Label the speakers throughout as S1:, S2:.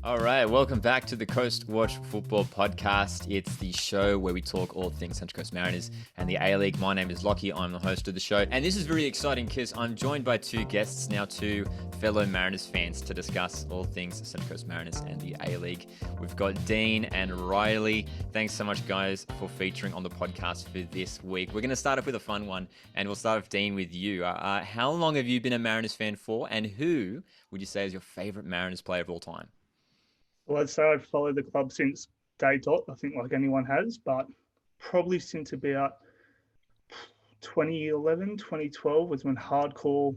S1: All right, welcome back to the Coast Watch Football Podcast. It's the show where we talk all things Central Coast Mariners and the A-League. My name is Lockie. I'm the host of the show. And this is very exciting because I'm joined by two guests now, two fellow Mariners fans to discuss all things Central Coast Mariners and the A-League. We've got Dean and Riley. Thanks so much, guys, for featuring on the podcast for this week. We're going to start off with a fun one, and we'll start off, Dean, with you. How long have you been a Mariners fan for, and who would you say is your favourite Mariners player of all time?
S2: Well, I'd say I've followed the club since day dot, I think like anyone has, but probably since about 2011, 2012 was when hardcore,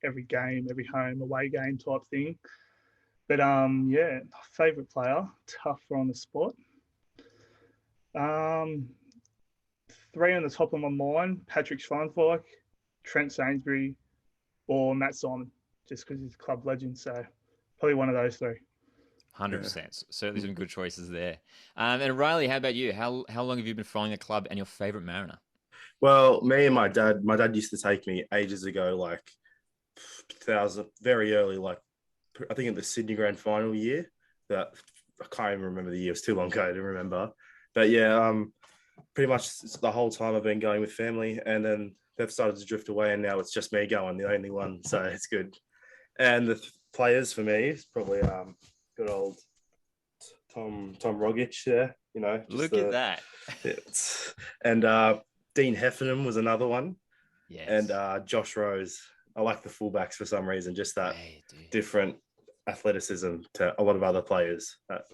S2: every game, every home, away game type thing. But favourite player, tough on the spot. Three on the top of my mind, Patrick Schweinfurth, Trent Sainsbury, or Matt Simon, just because he's a club legend. So probably one of those three.
S1: 100%. Certainly some good choices there. And Riley, how about you? How long have you been following the club and your favourite Mariner?
S3: Well, me and my dad used to take me ages ago, like 2000, very early, like I think in the Sydney Grand Final year. That I can't even remember the year. It was too long ago to remember. But yeah, pretty much the whole time I've been going with family, and then they've started to drift away, and now it's just me going, the only one. So it's good. And the players for me is probably good old Tom Rogic there,
S1: Look at that.
S3: And Dean Heffernan was another one.
S1: Yes.
S3: And Josh Rose. I like the fullbacks for some reason, just that different athleticism to a lot of other players that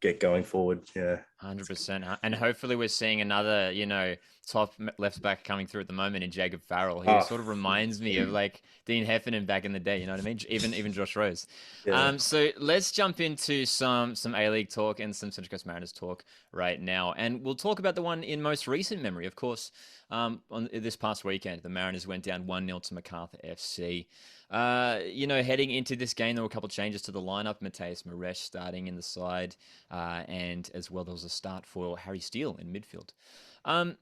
S3: get going forward. Yeah.
S1: 100%. And hopefully we're seeing another, top left back coming through at the moment in Jacob Farrell. He sort of reminds me of like Dean Heffernan back in the day, you know what I mean? Even Josh Rose. Yeah. So let's jump into some A-League talk and some Central Coast Mariners talk right now. And we'll talk about the one in most recent memory. Of course, on this past weekend, the Mariners went down 1-0 to Macarthur FC. Heading into this game, there were a couple of changes to the lineup. Mateus Maresh starting in the side, and as well there was a start for Harry Steele in midfield.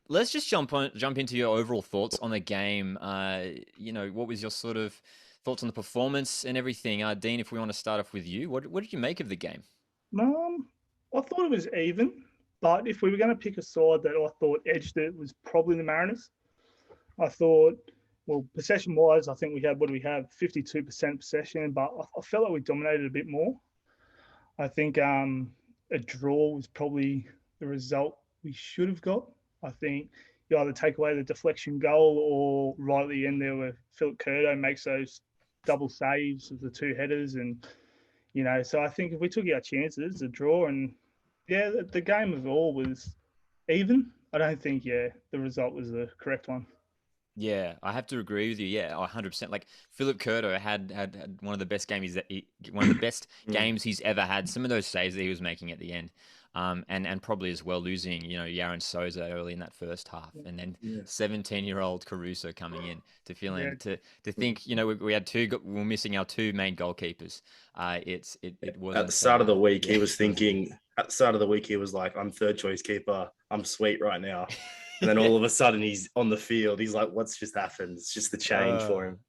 S1: Let's just jump into your overall thoughts on the game. What was your sort of thoughts on the performance and everything? Dean, if we want to start off with you, what did you make of the game?
S2: I thought it was even, but if we were going to pick a side that I thought edged it, was probably the Mariners. I thought, well, possession-wise, I think we had 52% possession, but I felt like we dominated a bit more. I think a draw was probably the result we should have got. I think you either take away the deflection goal or right at the end there where Philip Curto makes those double saves of the two headers. And, so I think if we took our chances, a draw, and, the game of all was even. I don't think, the result was the correct one.
S1: Yeah, I have to agree with you. Yeah, 100%. Like Philip Curto had one of the best games games he's ever had. Some of those saves that he was making at the end, and probably as well losing Yaron Souza early in that first half, and then 17-year-old Caruso coming in to think we were missing our two main goalkeepers. It was
S3: at the start of the week. He was thinking at the start of the week he was like, I'm third choice keeper. I'm sweet right now. And then all of a sudden he's on the field. He's like, what's just happened? It's just the change for him.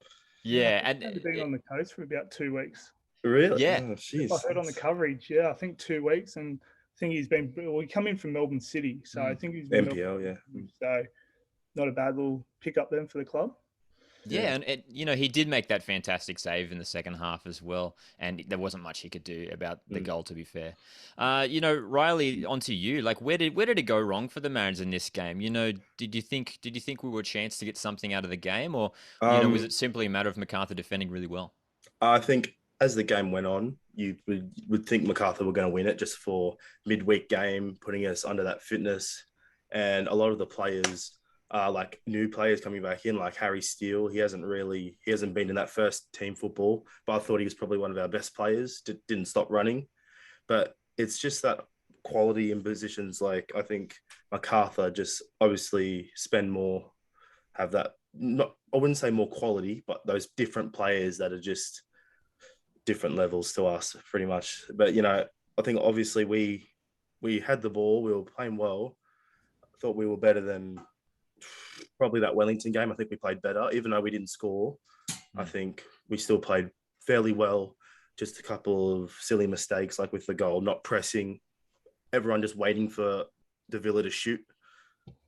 S1: Yeah.
S2: And he's been on the coast for about 2 weeks.
S3: Really?
S1: Yeah.
S3: Oh,
S2: I heard on the coverage. Yeah, I think 2 weeks. And I think we come in from Melbourne City. So I think he's been
S3: MPL,
S2: So not a bad little pick up then for the club.
S1: Yeah, and he did make that fantastic save in the second half as well, and there wasn't much he could do about the goal, to be fair. Riley, onto you. Like, where did it go wrong for the Mariners in this game? Did you think we were a chance to get something out of the game, or was it simply a matter of Macarthur defending really well?
S3: I think as the game went on, you would think Macarthur were going to win it just for midweek game, putting us under that fitness, and a lot of the players. Like new players coming back in, like Harry Steele. He hasn't been in that first team football, but I thought he was probably one of our best players. Didn't stop running, but it's just that quality in positions. Like I think Macarthur just obviously spend more, have that. Not I wouldn't say more quality, but those different players that are just different levels to us, pretty much. But I think obviously we had the ball, we were playing well. I thought we were better than. Probably that Wellington game. I think we played better, even though we didn't score. I think we still played fairly well. just a couple of silly mistakes, like with the goal, not pressing, everyone just waiting for De Villa to shoot,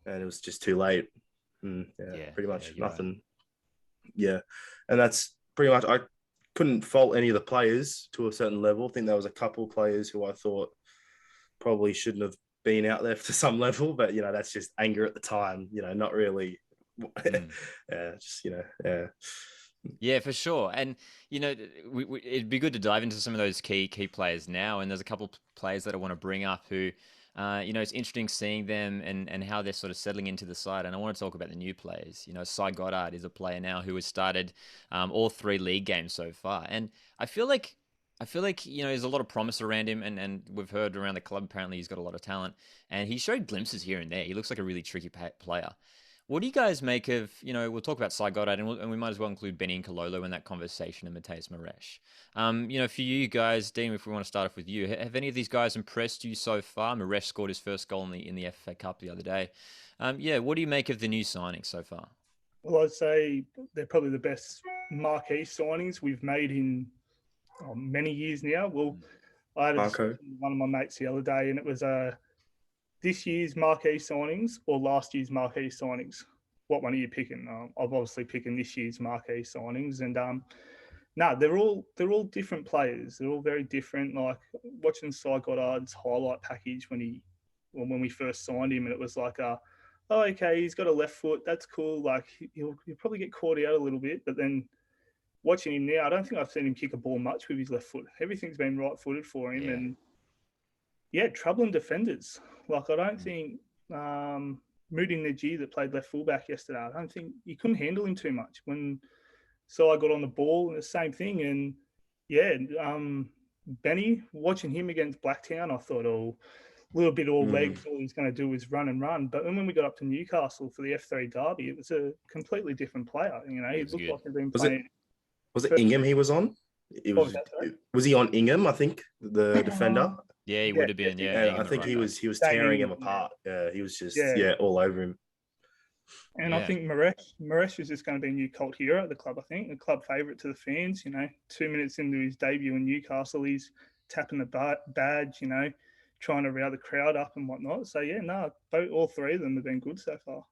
S3: and it was just too late. Pretty much nothing. Right. Yeah, and that's pretty much. I couldn't fault any of the players to a certain level. I think there was a couple players who I thought probably shouldn't have been out there to some level, but that's just anger at the time. Not really.
S1: Yeah, for sure. And it'd be good to dive into some of those key players now. And there's a couple of players that I want to bring up who, it's interesting seeing them and how they're sort of settling into the side. And I want to talk about the new players. Cy Goddard is a player now who has started all 3 league games so far, and I feel like there's a lot of promise around him, and we've heard around the club apparently he's got a lot of talent, and he showed glimpses here and there. He looks like a really tricky player. What do you guys make of, we'll talk about Cy Goddard, and we might as well include Benny and Kololo in that conversation, and Mateus Maresh. For you guys, Dean, if we want to start off with you, have any of these guys impressed you so far? Maresh scored his first goal in the FA Cup the other day. What do you make of the new signings so far?
S2: Well, I'd say they're probably the best marquee signings we've made in many years now. Well, I had one of my mates the other day, and it was this year's marquee signings or last year's marquee signings. What one are you picking? I've obviously picking this year's marquee signings, and they're all different players. They're all very different. Like watching Cy Goddard's highlight package when we first signed him, and it was like okay, he's got a left foot. That's cool. Like he'll probably get caught out a little bit, but then watching him now, I don't think I've seen him kick a ball much with his left foot. Everything's been right-footed for him, and troubling defenders. Like I don't think Moody Najee that played left fullback yesterday, I don't think you couldn't handle him too much when I got on the ball, and the same thing. And Benny, watching him against Blacktown, I thought, a little bit all legs. All he's going to do is run and run. But when we got up to Newcastle for the F3 derby, it was a completely different player. He looked like he'd been playing.
S3: Was it Ingham he was on? Was he on Ingham? I think the defender.
S1: Yeah, he would have been. Yeah,
S3: I think he was tearing him apart. Yeah, he was just all over him.
S2: And I think Maresh is just going to be a new cult hero at the club. I think a club favourite to the fans. 2 minutes into his debut in Newcastle, he's tapping the badge. Trying to rouse the crowd up and whatnot. So all 3 of them have been good so far.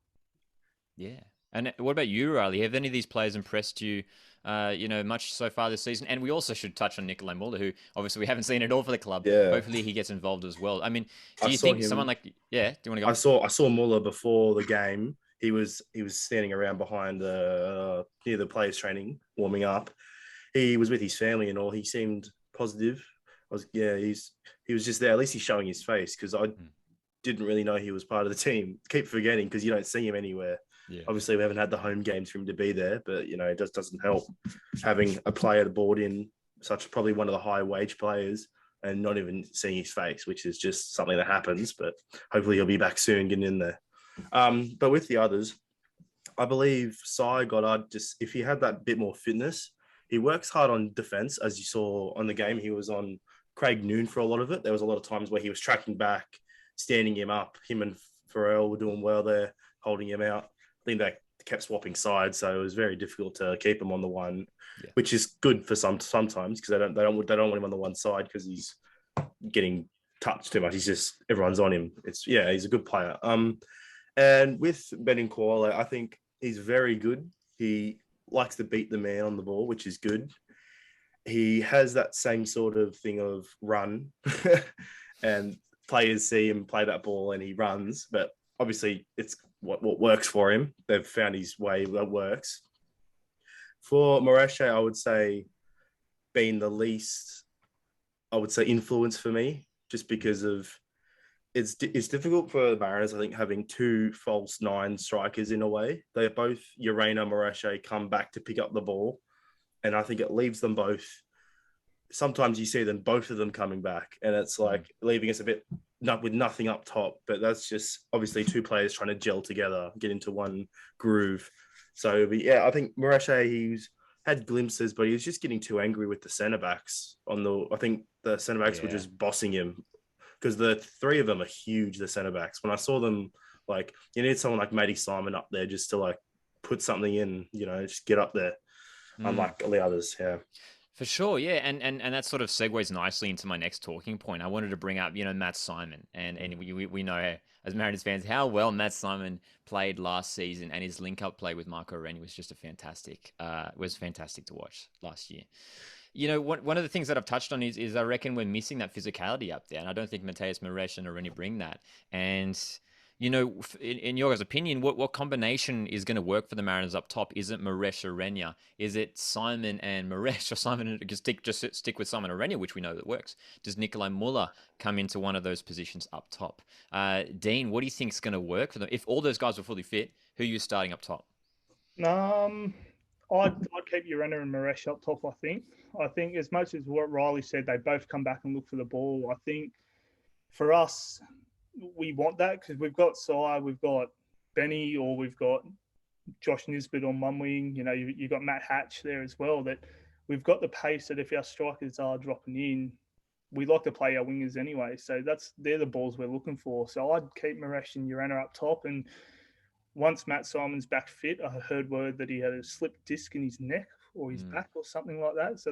S1: Yeah. And what about you, Riley? Have any of these players impressed you, much so far this season? And we also should touch on Nikolai Muller, who obviously we haven't seen at all for the club. Yeah. Hopefully he gets involved as well. I mean, do you think someone like, do you want to go?
S3: I saw Muller before the game. He was standing around behind near the players' training, warming up. He was with his family and all. He seemed positive. He was just there. At least he's showing his face, because I didn't really know he was part of the team. Keep forgetting because you don't see him anywhere. Yeah. Obviously, we haven't had the home games for him to be there, but it just doesn't help having a player brought in, probably one of the high wage players, and not even seeing his face, which is just something that happens. But hopefully, he'll be back soon, getting in there. But with the others, I believe Cy Goddard, just if he had that bit more fitness, he works hard on defense, as you saw on the game. He was on Craig Noon for a lot of it. There was a lot of times where he was tracking back, standing him up. Him and Farrell were doing well there, holding him out. I think they kept swapping sides, so it was very difficult to keep him on the one, which is good for sometimes, because they don't want him on the one side because he's getting touched too much. Everyone's on him. He's a good player. And with Ben Nkola, I think he's very good. He likes to beat the man on the ball, which is good. He has that same sort of thing of run, and players see him play that ball and he runs, but obviously it's what works for him. They've found his way that works. For Maresh, I would say being the least, influence for me, just because of it's difficult for the Mariners, I think, having 2 false 9 strikers in a way. They're both Urena, Maresh come back to pick up the ball, and I think it leaves them both. Sometimes you see them, both of them coming back, and it's like leaving us a bit with nothing up top. But that's just obviously 2 players trying to gel together, get into one groove. So, I think Maresh, he's had glimpses, but he was just getting too angry with the centre backs. I think the centre backs were just bossing him, because the 3 of them are huge, the centre backs. When I saw them, you need someone like Matty Simon up there just to put something in, just get up there, unlike the others. Yeah.
S1: For sure, yeah, and that sort of segues nicely into my next talking point. I wanted to bring up, Matt Simon, and we know as Mariners fans how well Matt Simon played last season, and his link up play with Marco Rennie was just was fantastic to watch last year. One of the things that I've touched on is I reckon we're missing that physicality up there, and I don't think Mateus Maresh and Rennie bring that. And in your guys' opinion, what combination is going to work for the Mariners up top? Is it Maresh or Renia? Is it Simon and Maresh, or Simon and just stick with Simon or Renia, which we know that works? Does Nikolai Muller come into one of those positions up top? Dean, what do you think is going to work for them? If all those guys were fully fit, who are you starting up top?
S2: I'd keep Urena and Maresh up top, I think. I think as much as what Riley said, they both come back and look for the ball. I think for us, we want that because we've got Sy, we've got Benny, or we've got Josh Nisbet on one wing. You've got Matt Hatch there as well. That we've got the pace that if our strikers are dropping in, we like to play our wingers anyway. So they're the balls we're looking for. So I'd keep Maresh and Urena up top. And once Matt Simon's back fit, I heard word that he had a slipped disc in his neck or his back or something like that. So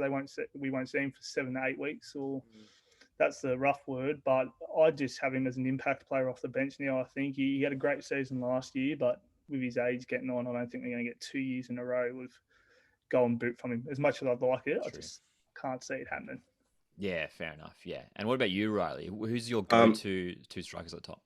S2: we won't see him for 7 to 8 weeks or. That's the rough word, but I just have him as an impact player off the bench now. I think he had a great season last year, but with his age getting on, I don't think they're going to get 2 years in a row with golden boot from him. As much as I'd like it, I just can't see it happening.
S1: Yeah, fair enough. Yeah. And what about you, Riley? Who's your go-to two strikers at the top?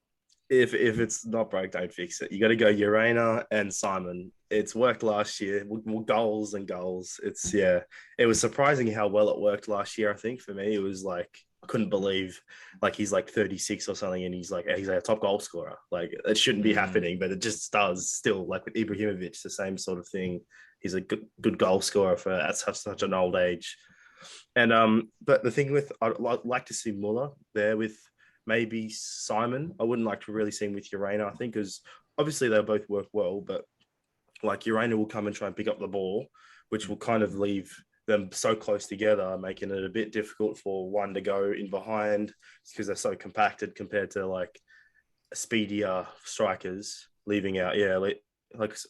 S3: If it's not broke, don't fix it. You got to go Urena and Simon. It's worked last year. Goals and goals. It was surprising how well it worked last year. I think for me, it was like, I couldn't believe he's like 36 or something and he's a top goal scorer. Like it shouldn't be happening, but it just does still. Like with Ibrahimovic, the same sort of thing. He's a good goal scorer at such an old age. And but the thing with, I'd like to see Muller there with maybe Simon. I wouldn't like to really see him with Urena, I think, because obviously they'll both work well, but like Urena will come and try and pick up the ball, which will kind of leave them so close together, making it a bit difficult for one to go in behind because they're so compacted compared to like speedier strikers leaving out. Yeah, like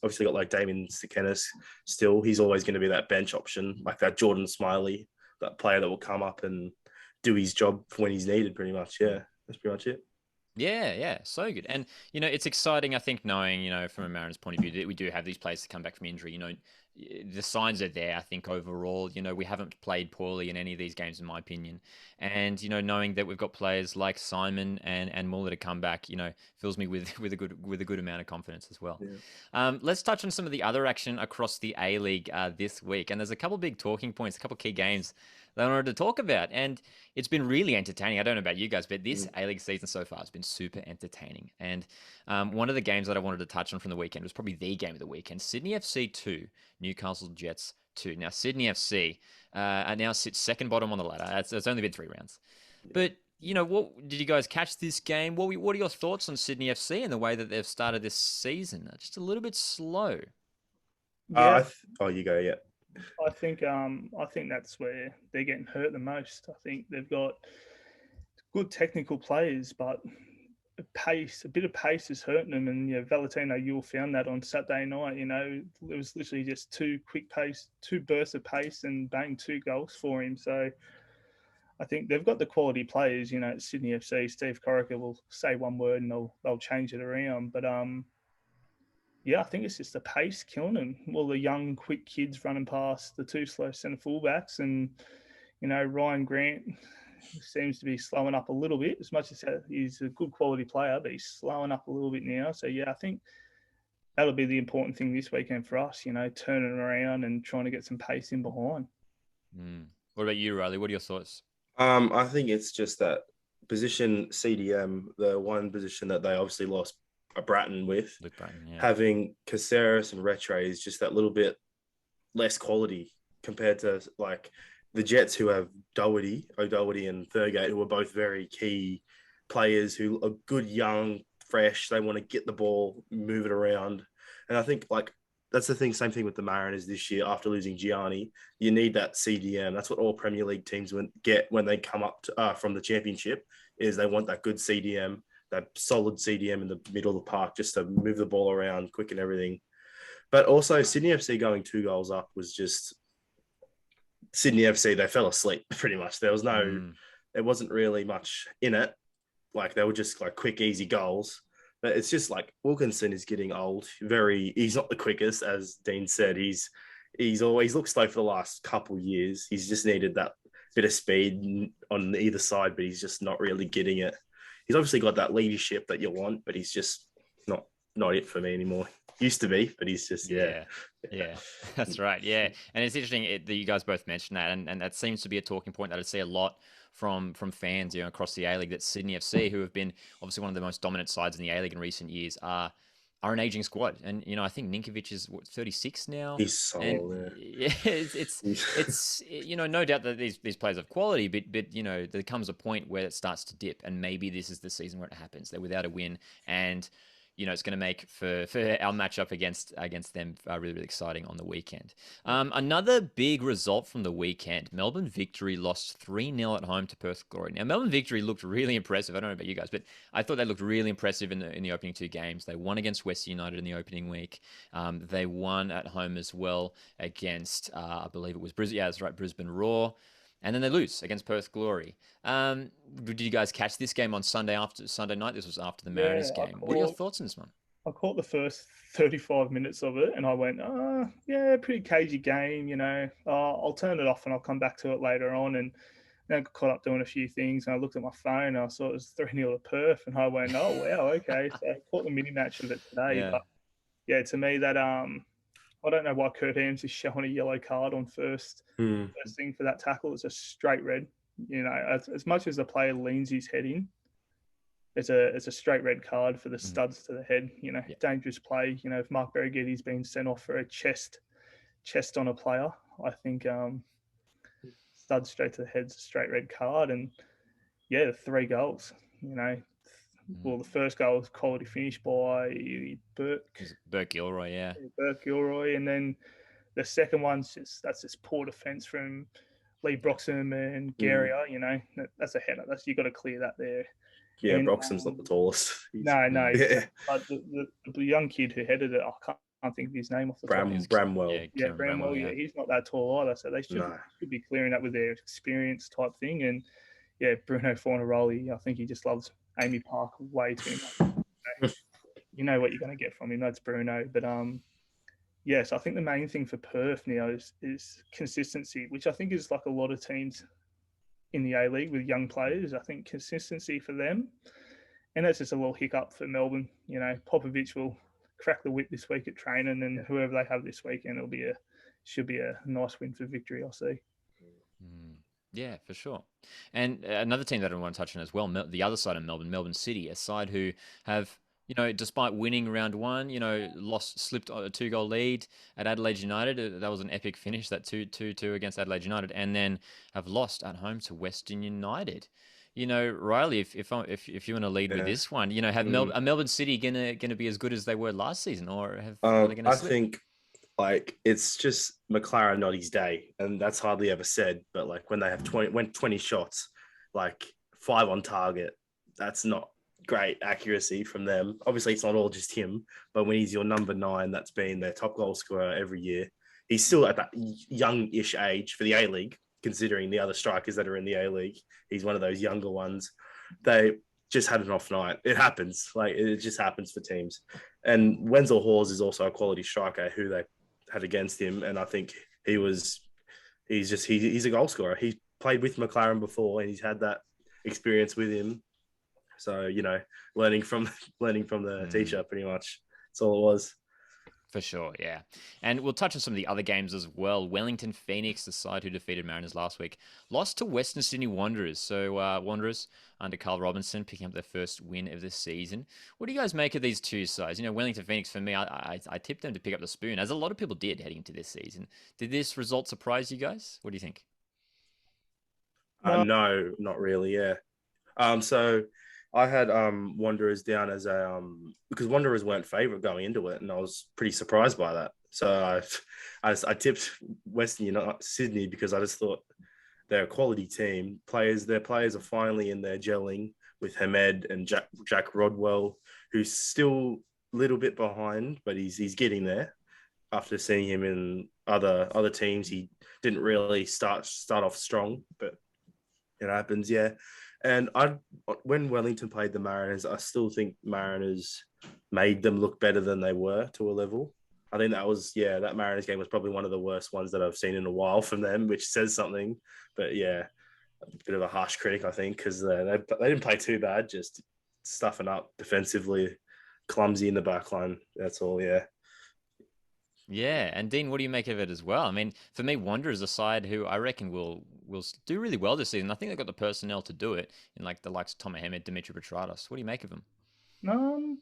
S3: obviously got like Damien Sikenis still. He's always going to be that bench option, like that Jordan Smiley, that player that will come up and do his job when he's needed pretty much. Yeah, that's pretty much it.
S1: Yeah, so good. And, it's exciting, I think, knowing, from a Mariners point of view, that we do have these players to come back from injury. The signs are there, I think, overall. We haven't played poorly in any of these games, in my opinion. And, knowing that we've got players like Simon and Muller to come back, fills me with a good amount of confidence as well. Yeah. Let's touch on some of the other action across the A-League this week. And there's a couple big talking points, a couple key games that I wanted to talk about. And it's been really entertaining. I don't know about you guys, but this A-League season so far has been super entertaining. And one of the games that I wanted to touch on from the weekend was probably the game of the weekend. Sydney FC 2, Newcastle Jets 2. Now, Sydney FC now sits second bottom on the ladder. It's only been 3 rounds. But, what did you guys catch this game? What are your thoughts on Sydney FC and the way that they've started this season? Just a little bit slow.
S2: Yeah.
S3: You go, yeah.
S2: I think that's where they're getting hurt the most. I think they've got good technical players, but a bit of pace is hurting them. And Valentino Ewell found that on Saturday night. It was literally just 2 bursts of pace, and bang, 2 goals for him. So I think they've got the quality players. At Sydney FC, Steve Corica will say one word and they'll change it around. But I think it's just the pace killing them. All the young, quick kids running past the 2 slow centre fullbacks. And, Ryan Grant seems to be slowing up a little bit. As much as he's a good quality player, but he's slowing up a little bit now. So, I think that'll be the important thing this weekend for us, turning around and trying to get some pace in behind.
S1: What about you, Riley? What are your thoughts?
S3: I think it's just that position CDM, the one position that they obviously lost Bratton with,
S1: Luke Bratton, yeah.
S3: Having Caceres and Retre is just that little bit less quality compared to like the Jets, who have O'Doherty and Thurgate, who are both very key players who are good, young, fresh. They want to get the ball, move it around. And I think like that's the thing, same thing with the Mariners this year after losing Gianni. You need that CDM. That's what all Premier League teams get when they come up from the championship, is they want that good CDM, that solid CDM in the middle of the park just to move the ball around quick and everything. But also Sydney FC going 2 goals up was just Sydney FC, they fell asleep pretty much. There wasn't really much in it. Like they were just like quick, easy goals. But it's just like Wilkinson is getting old. He's not the quickest, as Dean said. He's always looked slow for the last couple of years. He's just needed that bit of speed on either side, but he's just not really getting it. He's obviously got that leadership that you want, but he's just not it for me anymore. Used to be, but he's just
S1: yeah, that's right. Yeah, and it's interesting that you guys both mentioned that, and that seems to be a talking point that I see a lot from fans, across the A League. That Sydney FC, who have been obviously one of the most dominant sides in the A League in recent years, are an aging squad. And I think Ninkovic is 36 now.
S3: He's so old.
S1: Yeah, it's no doubt that these players have quality, but there comes a point where it starts to dip, and maybe this is the season where it happens. They're without a win, and it's going to make for our matchup against them really, really exciting on the weekend. Another big result from the weekend, Melbourne Victory lost 3-0 at home to Perth Glory. Now, Melbourne Victory looked really impressive. I don't know about you guys, but I thought they looked really impressive in the opening two games. They won against Western United in the opening week. They won at home as well against, I believe it was Brisbane. Yeah, that's right, Brisbane Roar. And then they lose against Perth Glory. Did you guys catch this game on Sunday night? This was after the Mariners game. What are your thoughts on this one?
S2: I caught the first 35 minutes of it, and I went, yeah, pretty cagey game, I'll turn it off and I'll come back to it later on. And then I got caught up doing a few things, and I looked at my phone and I saw it was 3-0 to Perth, and I went, oh, wow, okay. So I caught the mini-match of it today. Yeah. But yeah, to me, that I don't know why Kurt Ames is showing a yellow card on first thing for that tackle. It's a straight red. As much as the player leans his head in, it's a straight red card for the studs to the head. Dangerous play. If Mark Berrighetti's been sent off for a chest on a player, I think studs straight to the head's a straight red card. And yeah, the 3 goals. Well, the first goal was quality finish by
S1: Burke Gilroy, yeah.
S2: Burke Gilroy, and then the second one's just poor defense from Lee Broxham and Garia. That's a header. You got to clear that there.
S3: Yeah, and, Broxham's not the tallest.
S2: No. Yeah. But the young kid who headed it, I can't think of his name off the top.
S3: Bramwell.
S2: Yeah, Bramwell. Yeah, he's not that tall either, so they should be clearing that with their experience type thing. And yeah, Bruno Fornaroli, I think he just loves Amy Park way too much. You know what you're going to get from him. That's Bruno. But so I think the main thing for Perth now is consistency, which I think is like a lot of teams in the A-League with young players. I think consistency for them, and that's just a little hiccup for Melbourne. Popovic will crack the whip this week at training, and whoever they have this weekend, should be a nice win for Victory, I'll see.
S1: Yeah, for sure. And another team that I want to touch on as well, the other side of Melbourne City, a side who have, despite winning round one, slipped a 2-goal lead at Adelaide United. That was an epic finish, that 2-2 against Adelaide United, and then have lost at home to Western United. Riley, if you want to lead with this one, are Melbourne City gonna be as good as they were last season, or are they gonna slip?
S3: I think it's just McLaren not his day, and that's hardly ever said. But when they have 20 shots, 5 on target, that's not great accuracy from them. Obviously, it's not all just him, but when he's your number 9, that's been their top goal scorer every year. He's still at that youngish age for the A-League, considering the other strikers that are in the A-League. He's one of those younger ones. They just had an off night. It happens. It just happens for teams. And Wenzel Hawes is also a quality striker who they had against him, and I think he's a goal scorer. He played with McLaren before, and he's had that experience with him. So learning from the teacher, pretty much. That's all it was.
S1: For sure, yeah. And we'll touch on some of the other games as well. Wellington Phoenix, the side who defeated Mariners last week, lost to Western Sydney Wanderers. So Wanderers under Carl Robinson picking up their first win of the season. What do you guys make of these two sides? Wellington Phoenix, for me, I tipped them to pick up the spoon, as a lot of people did heading into this season. Did this result surprise you guys? What do you think?
S3: No, not really, yeah. So I had Wanderers down as because Wanderers weren't favourite going into it, and I was pretty surprised by that. So I tipped Western Sydney because I just thought they're a quality team. Their players are finally in there gelling with Hamed and Jack Rodwell, who's still a little bit behind, but he's getting there. after seeing him in other teams, he didn't really start off strong, but it happens, yeah. And when Wellington played the Mariners, I still think Mariners made them look better than they were to a level. I think that Mariners game was probably one of the worst ones that I've seen in a while from them, which says something. But yeah, a bit of a harsh critic, I think, because they didn't play too bad, just stuffing up defensively, clumsy in the back line. That's all, yeah.
S1: Yeah, and Dean, what do you make of it as well? I mean, for me, Wanderers a side who I reckon will do really well this season. I think they've got the personnel to do it, in like the likes of Tom Hammett, Dimitri Petratos. What do you make of them?
S2: Um,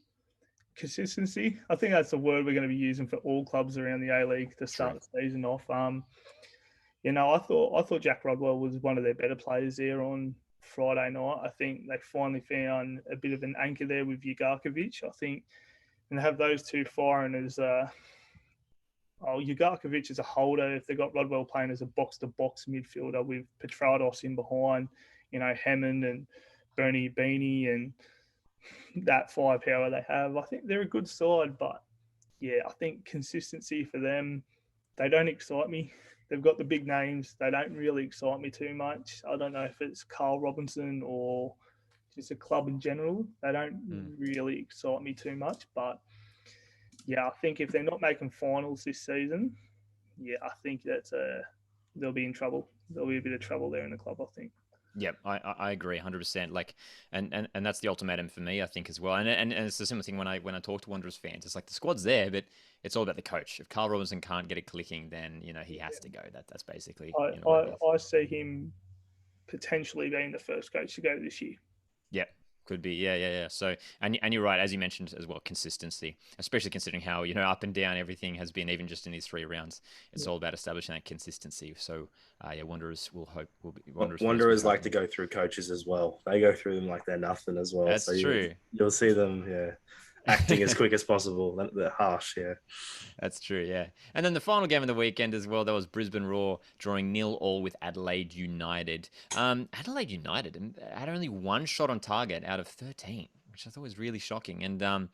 S2: Consistency. I think that's the word we're going to be using for all clubs around the A League to start the season off. I thought Jack Rodwell was one of their better players there on Friday night. I think they finally found a bit of an anchor there with Ugarkovic. I think, and have those two foreigners. Ugarkovic is a holder. If they got Rodwell playing as a box-to-box midfielder with Petratos in behind, Hammond and Bernie Beanie and that firepower they have, I think they're a good side. But yeah, I think consistency for them, they don't excite me. They've got the big names. They don't really excite me too much. I don't know if it's Carl Robinson or just a club in general. They don't really excite me too much. But yeah, I think if they're not making finals this season, yeah, I think they'll be in trouble. There'll be a bit of trouble there in the club, I think.
S1: Yep, I agree 100%. Like, and that's the ultimatum for me, I think, as well. And it's a similar thing when I talk to Wanderers fans. It's like the squad's there, but it's all about the coach. If Carl Robinson can't get it clicking, then he has to go. That's basically.
S2: I see him potentially being the first coach to go this year.
S1: Yep. Could be, yeah. So, and you're right, as you mentioned as well, consistency, especially considering how up and down everything has been, even just in these 3 rounds. It's all about establishing that consistency. So, Wanderers will hope will be.
S3: Wanderers like to go through coaches as well. They go through them like they're nothing as well.
S1: That's true.
S3: You'll see them, acting as quick as possible. They're harsh, yeah.
S1: That's true, yeah. And then the final game of the weekend as well, that was Brisbane Roar drawing 0-0 with Adelaide United. Adelaide United had only 1 shot on target out of 13, which I thought was really shocking. And,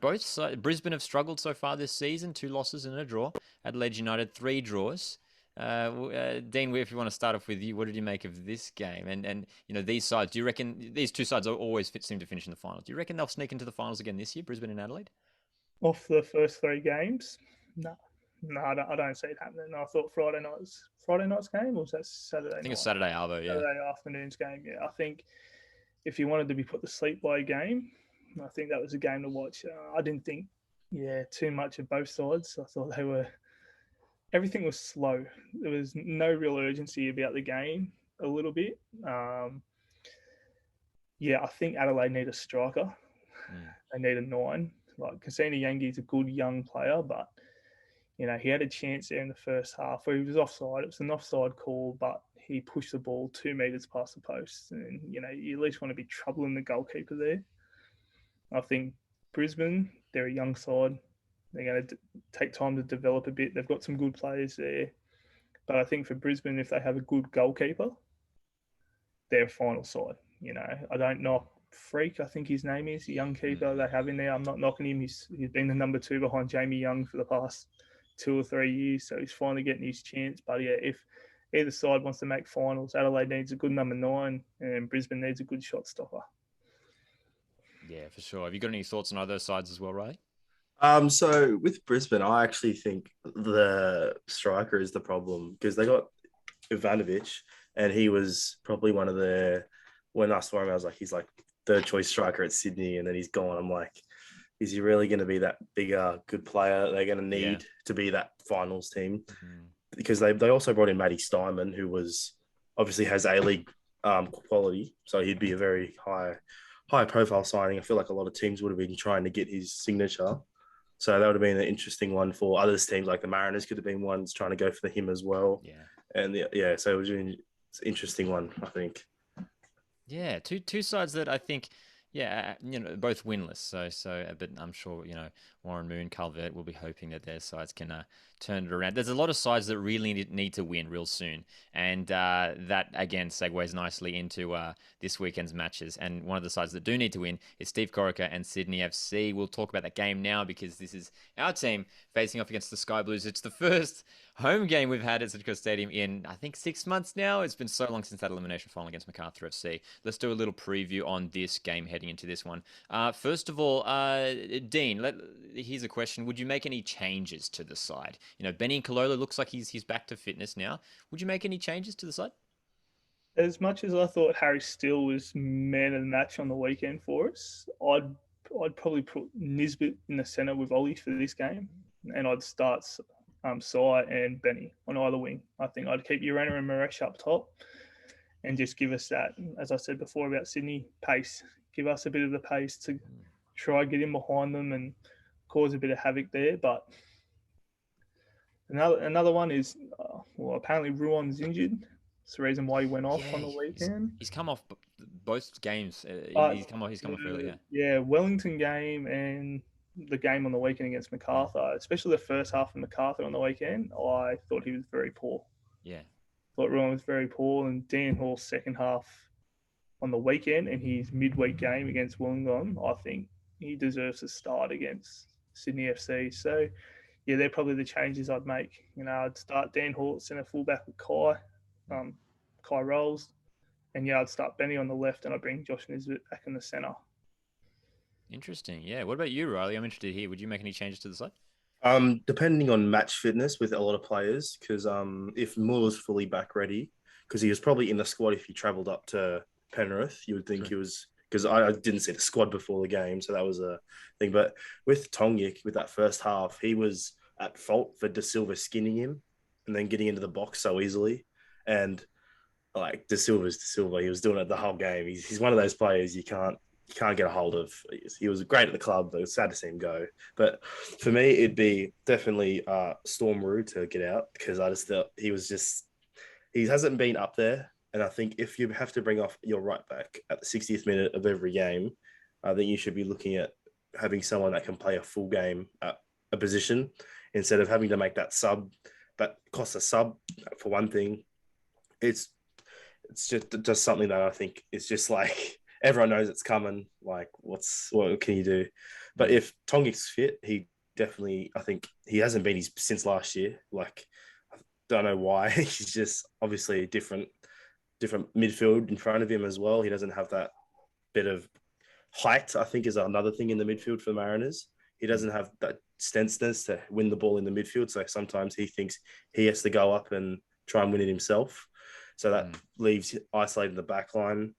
S1: both Brisbane have struggled so far this season, 2 losses and a draw. Adelaide United, 3 draws. Dean, if you want to start off with you, what did you make of this game? And these sides, do you reckon these 2 sides always seem to finish in the finals? Do you reckon they'll sneak into the finals again this year, Brisbane and Adelaide?
S2: Off the first 3 games? No, I don't see it happening. I thought Friday night's game, or was that Saturday?
S1: I think it's Saturday Arvo, yeah.
S2: Saturday afternoon's game, yeah. I think if you wanted to be put to sleep by a game, I think that was a game to watch. I didn't think, too much of both sides. I thought everything was slow. There was no real urgency about the game a little bit. I think Adelaide need a striker. They need a 9. Like, Cassini Yangi's a good young player, but, he had a chance there in the first half where he was offside. It was an offside call, but he pushed the ball 2 metres past the post. And, you at least want to be troubling the goalkeeper there. I think Brisbane, they're a young side. They're going to take time to develop a bit. They've got some good players there. But I think for Brisbane, if they have a good goalkeeper, they're a final side. I don't knock Freak, I think his name is, the young keeper they have in there. I'm not knocking him. He's been the number 2 behind Jamie Young for the past 2 or 3 years. So he's finally getting his chance. But yeah, if either side wants to make finals, Adelaide needs a good number 9 and Brisbane needs a good shot stopper.
S1: Yeah, for sure. Have you got any thoughts on other sides as well, Riley?
S3: So with Brisbane, I actually think the striker is the problem because they got Ivanovic and he was probably one of when I saw him, I was like, he's like 3rd choice striker at Sydney and then he's gone. I'm like, is he really going to be that bigger, good player they're going to need to be that finals team? Because they also brought in Matty Steinman, who obviously has A-League quality. So he'd be a very high profile signing. I feel like a lot of teams would have been trying to get his signature. So that would have been an interesting one for other teams, like the Mariners could have been ones trying to go for him as well.
S1: Yeah.
S3: And so it was an interesting one, I think.
S1: Yeah, two sides that I think, Yeah, both winless. But I'm sure Warren Moon, Calvert will be hoping that their sides can turn it around. There's a lot of sides that really need to win real soon, and that again segues nicely into this weekend's matches. And one of the sides that do need to win is Steve Corica and Sydney FC. We'll talk about that game now because this is our team facing off against the Sky Blues. It's the first home game we've had at Central Stadium in, I think, 6 months now. It's been so long since that elimination final against Macarthur FC. Let's do a little preview on this game heading into this one. First of all, Dean, here's a question. Would you make any changes to the side? Benny Kalola looks like he's back to fitness now. Would you make any changes to the side?
S2: As much as I thought Harry Steele was man of the match on the weekend for us, I'd probably put Nisbet in the centre with Ollie for this game, and I'd start Sai and Benny on either wing. I think I'd keep Urena and Maresh up top and just give us that, as I said before about Sydney, pace. Give us a bit of the pace to try get in behind them and cause a bit of havoc there. But another one is, apparently Ruon's injured. It's the reason why he went off on the weekend.
S1: He's come off both games. He's come off earlier.
S2: Yeah, Wellington game and the game on the weekend against Macarthur, especially the first half of Macarthur on the weekend, I thought he was very poor.
S1: Yeah.
S2: Thought Ruon was very poor, and Dan Hall's second half on the weekend and his midweek game against Wollongong, I think he deserves to start against Sydney FC. So, yeah, they're probably the changes I'd make. I'd start Dan Hall at centre fullback with Kai Rolls, and I'd start Benny on the left and I'd bring Josh Nisbet back in the centre.
S1: Interesting. Yeah. What about you, Riley? I'm interested here. Would you make any changes to the side?
S3: Depending on match fitness with a lot of players, because if Moore's fully back ready, because he was probably in the squad if he travelled up to Penrith, you would think he was, because I didn't see the squad before the game, so that was a thing. But with Tongyik, with that first half, he was at fault for De Silva skinning him and then getting into the box so easily. And like De Silva's De Silva, he was doing it the whole game. He's one of those players you can't get a hold of. He was great at the club, but it was sad to see him go. But for me, it'd be definitely Storm Rue to get out, because I just thought he hasn't been up there. And I think if you have to bring off your right back at the 60th minute of every game, I think you should be looking at having someone that can play a full game at a position instead of having to make that sub. That costs a sub for one thing. It's just something that I think is just like everyone knows it's coming. Like, what can you do? But if Tongik's fit, he definitely, I think he hasn't been since last year. Like, I don't know why. He's just obviously a different midfield in front of him as well. He doesn't have that bit of height, I think, is another thing in the midfield for the Mariners. He doesn't have that stenseness to win the ball in the midfield. So sometimes he thinks he has to go up and try and win it himself. So that leaves isolated the back line.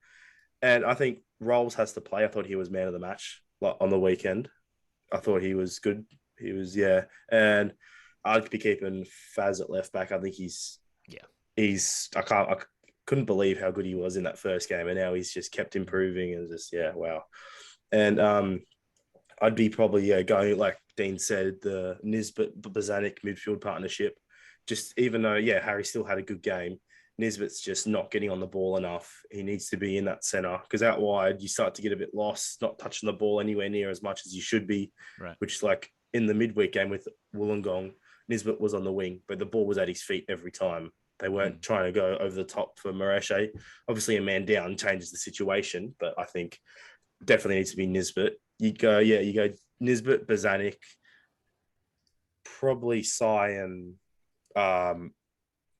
S3: And I think Rolls has to play. I thought he was man of the match on the weekend. I thought he was good. He was, And I'd be keeping Faz at left back. I think I couldn't believe how good he was in that first game. And now he's just kept improving and just, wow. And I'd be probably going, like Dean said, the Nisbet-Bozanic midfield partnership. Just even though, Harry still had a good game, Nisbet's just not getting on the ball enough. He needs to be in that centre, because out wide, you start to get a bit lost, not touching the ball anywhere near as much as you should be,
S1: right.
S3: Which is like in the midweek game with Wollongong, Nisbet was on the wing, but the ball was at his feet every time. They weren't trying to go over the top for Mareche. Obviously, a man down changes the situation, but I think definitely needs to be Nisbet. You go Nisbet, Bozanic, probably Sai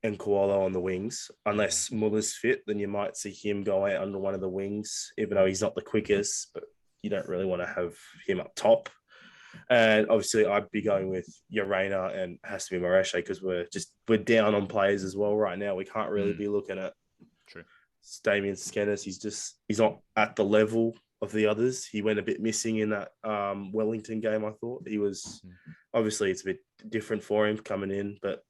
S3: and Koala on the wings. Unless Muller's fit, then you might see him go out under one of the wings, even though he's not the quickest, but you don't really want to have him up top. And obviously I'd be going with Urena, and it has to be Mareche, because we're down on players as well right now. We can't really be looking at Damien Skenis. He's not at the level of the others. He went a bit missing in that Wellington game. I thought he was obviously it's a bit different for him coming in, but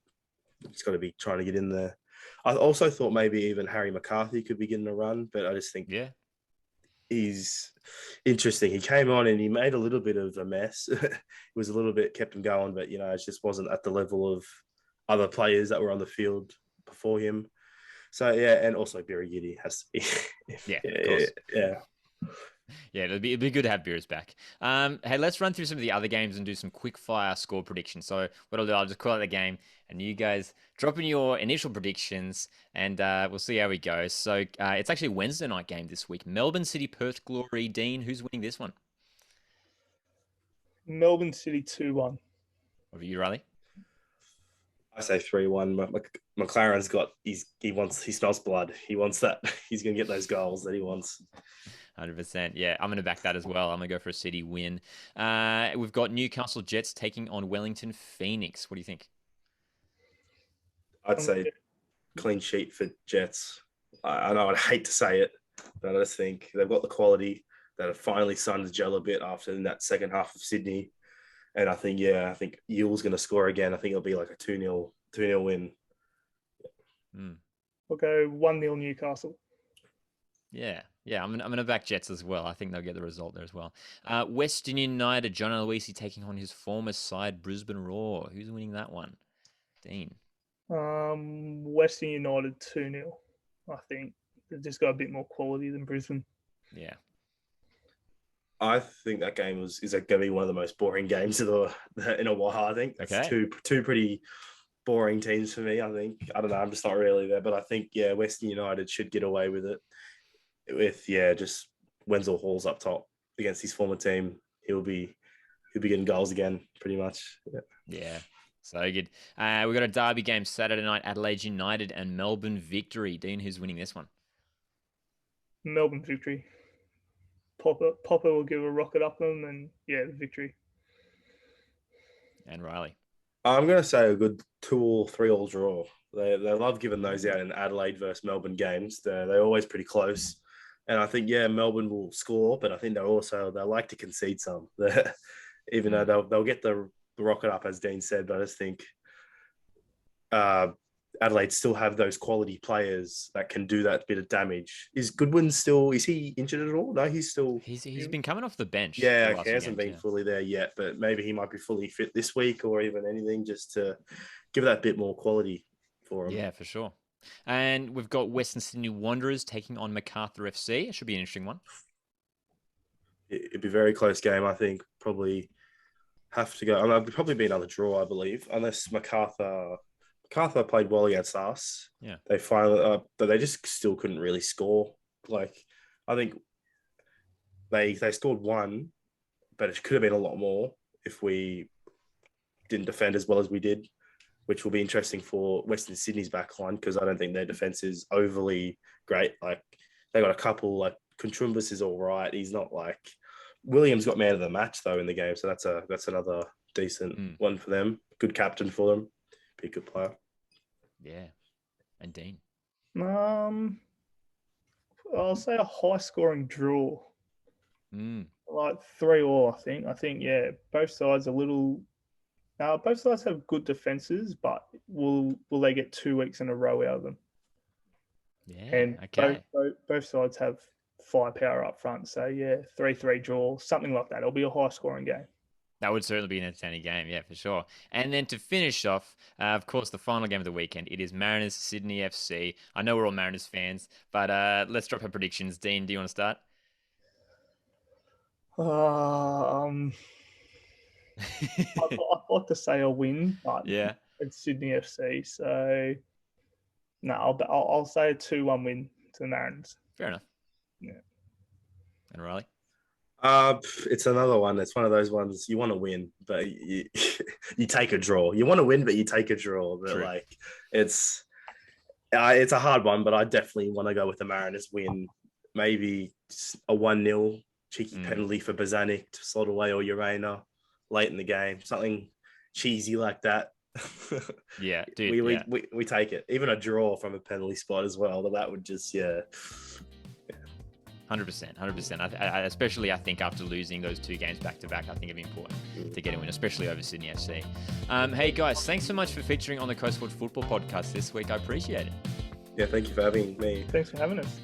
S3: he's got to be trying to get in there. I also thought maybe even Harry Macarthur could be getting a run, but I just think he's interesting. He came on and he made a little bit of a mess. It was a little bit kept him going, but it just wasn't at the level of other players that were on the field before him. So and also Barry Giddy has to be.
S1: Yeah, it'd be good to have Beers back. Hey, let's run through some of the other games and do some quick fire score predictions. So what I'll do, I'll just call out the game, and you guys drop in your initial predictions, and we'll see how we go. So it's actually a Wednesday night game this week. Melbourne City, Perth Glory. Dean, who's winning this one?
S2: Melbourne City 2-1.
S1: What about you, Riley?
S3: I say 3-1. McLaren's got he smells blood. He wants that. He's gonna get those goals that he wants.
S1: 100%. Yeah, I'm going to back that as well. I'm going to go for a City win. We've got Newcastle Jets taking on Wellington Phoenix. What do you think?
S3: I'd say clean sheet for Jets. I know I'd hate to say it, but I just think they've got the quality that have finally started to gel a bit after in that second half of Sydney. And I think Yule's going to score again. I think it'll be like a 2-0 win.
S2: We'll go 1-0 Newcastle.
S1: Yeah, I'm going to back Jets as well. I think they'll get the result there as well. Western United, John Aloisi taking on his former side, Brisbane Roar. Who's winning that one? Dean.
S2: Western United 2-0. I think they've just got a bit more quality than Brisbane.
S1: Yeah.
S3: I think that game is going to be one of the most boring games in a while. I think it's two pretty boring teams for me. I think I don't know. I'm just not really there, but I think Western United should get away with it. With just Wenzel Hall's up top against his former team, he'll be getting goals again, pretty much.
S1: Yeah. So good. We've got a derby game Saturday night, Adelaide United and Melbourne Victory. Dean, who's winning this one?
S2: Melbourne Victory. Popper will give a rocket up them, and the victory.
S1: And Riley.
S3: I'm going to say a good 2 or 3 all draw. They love giving those out in Adelaide versus Melbourne games. They're always pretty close. And I think, Melbourne will score, but I think they like to concede some. Even though they'll get the rocket up, as Dean said, but I just think Adelaide still have those quality players that can do that bit of damage. Is Goodwin still? Is he injured at all? No, he's still.
S1: He's been coming off the bench.
S3: Yeah, he hasn't been fully there yet, but maybe he might be fully fit this week or even anything, just to give that bit more quality for him.
S1: Yeah, for sure. And we've got Western Sydney Wanderers taking on Macarthur FC. It should be an interesting one.
S3: It'd be a very close game. I think probably have to go. It'd probably be another draw, I believe, unless Macarthur played well against us.
S1: Yeah,
S3: they finally, but they just still couldn't really score. Like, I think they scored 1, but it could have been a lot more if we didn't defend as well as we did, which will be interesting for Western Sydney's back line, because I don't think their defense is overly great. Like, they got a couple, like Contrumbus is all right. He's not like Williams got man of the match though in the game, so that's another decent one for them. Good captain for them. Be a good player.
S1: Yeah. And Dean.
S2: I'll say a high scoring draw. Like 3-3, I think. I think, both sides both sides have good defenses, but will they get 2 weeks in a row out of them?
S1: Yeah.
S2: And
S1: okay.
S2: both sides have firepower up front. So 3-3 draw, something like that. It'll be a high scoring game.
S1: That would certainly be an entertaining game, yeah, for sure. And then to finish off, of course, the final game of the weekend, it is Mariners Sydney FC. I know we're all Mariners fans, but let's drop our predictions. Dean, do you want to start?
S2: I'd like to say a win, but it's Sydney FC. So no, I'll say a 2-1 win to the Mariners.
S1: Fair enough.
S2: Yeah.
S1: And Riley?
S3: It's another one. It's one of those ones you want to win, but you take a draw. You want to win, but you take a draw. But
S1: True.
S3: Like it's a hard one. But I definitely want to go with the Mariners win. Maybe a 1-0 cheeky penalty for Bozanic to slot away or Urena late in the game. Something cheesy like that.
S1: Yeah, dude.
S3: We take it. Even a draw from a penalty spot as well. That would just
S1: 100%. Especially, I think, after losing those 2 games back-to-back, I think it'd be important to get a win, especially over Sydney FC. Hey, guys, thanks so much for featuring on the Coast Watch Football Podcast this week. I appreciate it.
S3: Yeah, thank you for having me.
S2: Thanks for having us.